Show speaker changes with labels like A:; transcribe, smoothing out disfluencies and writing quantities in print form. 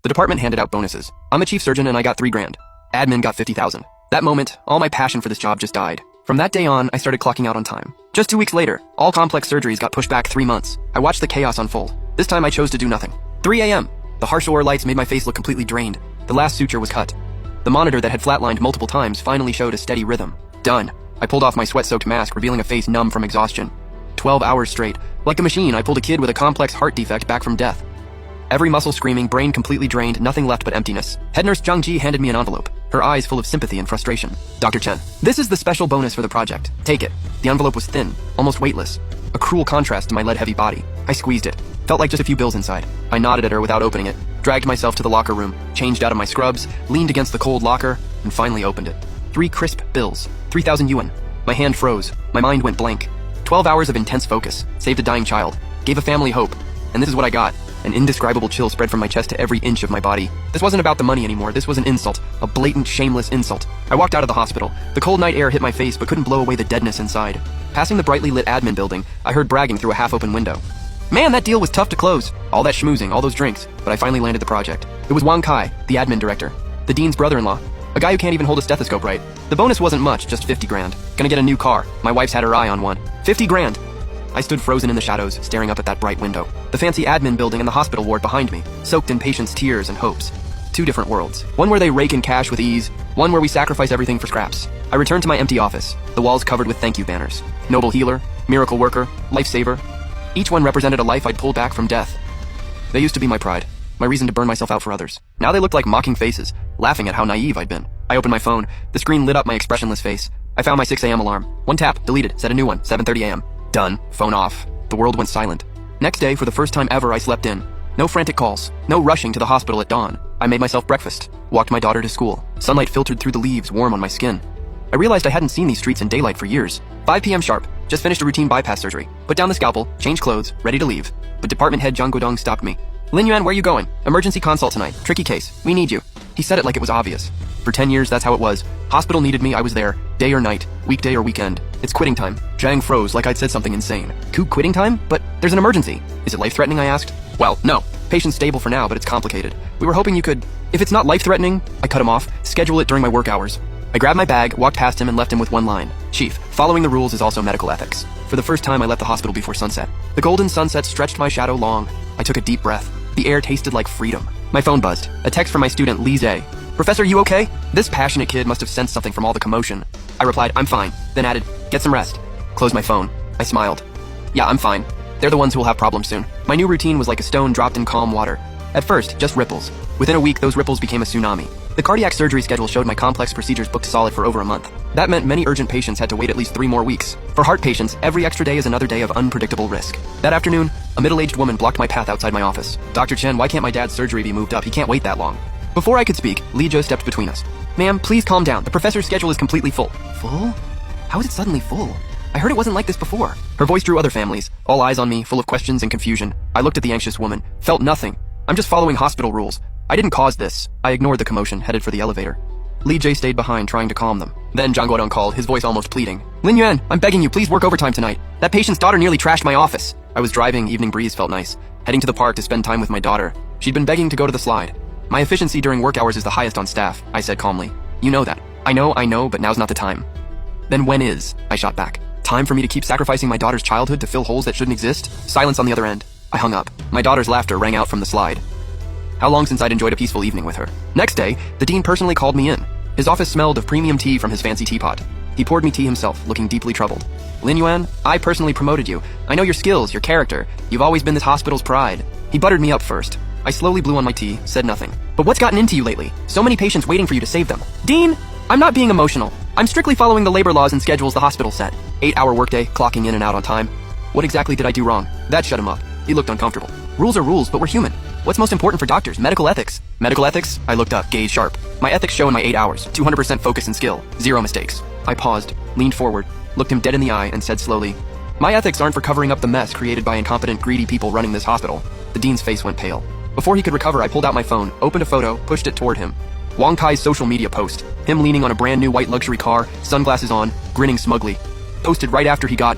A: The department handed out bonuses. I'm a chief surgeon and I got $3 grand. Admin got 50,000. That moment, all my passion for this job just died. From that day on, I started clocking out on time. Just 2 weeks later, all complex surgeries got pushed back 3 months. I watched the chaos unfold. This time I chose to do nothing. 3 a.m. The harsh aura lights made my face look completely drained. The last suture was cut. The monitor that had flatlined multiple times finally showed a steady rhythm. Done. I pulled off my sweat-soaked mask, revealing a face numb from exhaustion. 12 hours straight. Like a machine, I pulled a kid with a complex heart defect back from death. Every muscle screaming, brain completely drained, nothing left but emptiness. Head nurse Zhang Ji handed me an envelope, her eyes full of sympathy and frustration. Dr. Chen, this is the special bonus for the project. Take it. The envelope was thin, almost weightless. A cruel contrast to my lead-heavy body. I squeezed it. Felt like just a few bills inside. I nodded at her without opening it, dragged myself to the locker room, changed out of my scrubs, leaned against the cold locker, and finally opened it. 3 crisp bills. 3,000 yuan. My hand froze. My mind went blank. 12 hours of intense focus. Saved a dying child. Gave a family hope. And this is what I got. An indescribable chill spread from my chest to every inch of my body. This wasn't about the money anymore. This was an insult. A blatant, shameless insult. I walked out of the hospital. The cold night air hit my face but couldn't blow away the deadness inside. Passing the brightly lit admin building, I heard bragging through a half-open window. Man, that deal was tough to close. All that schmoozing, all those drinks. But I finally landed the project. It was Wang Kai, the admin director. The dean's brother-in-law. A guy who can't even hold a stethoscope right. The bonus wasn't much, just 50 grand. Gonna get a new car. My wife's had her eye on one. 50 grand. I stood frozen in the shadows, staring up at that bright window. The fancy admin building and the hospital ward behind me, soaked in patients' tears and hopes. 2 different worlds. One where they rake in cash with ease, one where we sacrifice everything for scraps. I returned to my empty office, the walls covered with thank you banners. Noble healer, miracle worker, lifesaver. Each one represented a life I'd pulled back from death. They used to be my pride, my reason to burn myself out for others. Now they looked like mocking faces, laughing at how naive I'd been. I opened my phone. The screen lit up my expressionless face. I found my 6 a.m. alarm. 1 tap, deleted, set a new one, 7:30 a.m. Done. Phone off. The world went silent. Next day, for the first time ever, I slept in. No frantic calls. No rushing to the hospital at dawn. I made myself breakfast. Walked my daughter to school. Sunlight filtered through the leaves, warm on my skin. I realized I hadn't seen these streets in daylight for years. 5 p.m. sharp. Just finished a routine bypass surgery. Put down the scalpel, changed clothes, ready to leave. But department head Zhang Guodong stopped me. Lin Yuan, where are you going? Emergency consult tonight. Tricky case. We need you. He said it like it was obvious. For 10 years, that's how it was. Hospital needed me, I was there. Day or night. Weekday or weekend. It's quitting time. Zhang froze like I'd said something insane. Quitting time? But there's an emergency. Is it life-threatening, I asked? Well, no. Patient's stable for now, but it's complicated. We were hoping you could... If it's not life-threatening, I cut him off. Schedule it during my work hours. I grabbed my bag, walked past him, and left him with one line. Chief, following the rules is also medical ethics. For the first time, I left the hospital before sunset. The golden sunset stretched my shadow long. I took a deep breath. The air tasted like freedom. My phone buzzed. A text from my student, Li Zhe. Professor, you okay? This passionate kid must have sensed something from all the commotion. I replied, I'm fine, then added, get some rest. Closed my phone. I smiled. Yeah, I'm fine. They're the ones who will have problems soon. My new routine was like a stone dropped in calm water. At first, just ripples. Within a week, those ripples became a tsunami. The cardiac surgery schedule showed my complex procedures booked solid for over a month. That meant many urgent patients had to wait at least 3 more weeks. For heart patients, every extra day is another day of unpredictable risk. That afternoon, a middle-aged woman blocked my path outside my office. Dr. Chen, why can't my dad's surgery be moved up? He can't wait that long. Before I could speak, Li Zhe stepped between us. Ma'am, please calm down. The professor's schedule is completely full. Full? How is it suddenly full? I heard it wasn't like this before. Her voice drew other families, all eyes on me, full of questions and confusion. I looked at the anxious woman, felt nothing. I'm just following hospital rules. I didn't cause this. I ignored the commotion, headed for the elevator. Li Jie stayed behind, trying to calm them. Then Zhang Guodong called, his voice almost pleading. Lin Yuan, I'm begging you, please work overtime tonight. That patient's daughter nearly trashed my office. I was driving, evening breeze felt nice. Heading to the park to spend time with my daughter. She'd been begging to go to the slide. My efficiency during work hours is the highest on staff, I said calmly. You know that. I know, but now's not the time. Then when is? I shot back. Time for me to keep sacrificing my daughter's childhood to fill holes that shouldn't exist? Silence on the other end. I hung up. My daughter's laughter rang out from the slide. How long since I'd enjoyed a peaceful evening with her? Next day, the dean personally called me in. His office smelled of premium tea from his fancy teapot. He poured me tea himself, looking deeply troubled. Lin Yuan, I personally promoted you. I know your skills, your character. You've always been this hospital's pride. He buttered me up first. I slowly blew on my tea, said nothing. But what's gotten into you lately? So many patients waiting for you to save them. Dean, I'm not being emotional. I'm strictly following the labor laws and schedules the hospital set. 8-hour workday, clocking in and out on time. What exactly did I do wrong? That shut him up. He looked uncomfortable. Rules are rules, but we're human. What's most important for doctors? Medical ethics. Medical ethics? I looked up, gaze sharp. My ethics show in my 8 hours, 200% focus and skill, 0 mistakes. I paused, leaned forward, looked him dead in the eye, and said slowly, my ethics aren't for covering up the mess created by incompetent, greedy people running this hospital. The dean's face went pale. Before he could recover, I pulled out my phone, opened a photo, pushed it toward him. Wang Kai's social media post. Him leaning on a brand new white luxury car, sunglasses on, grinning smugly. Posted right after he got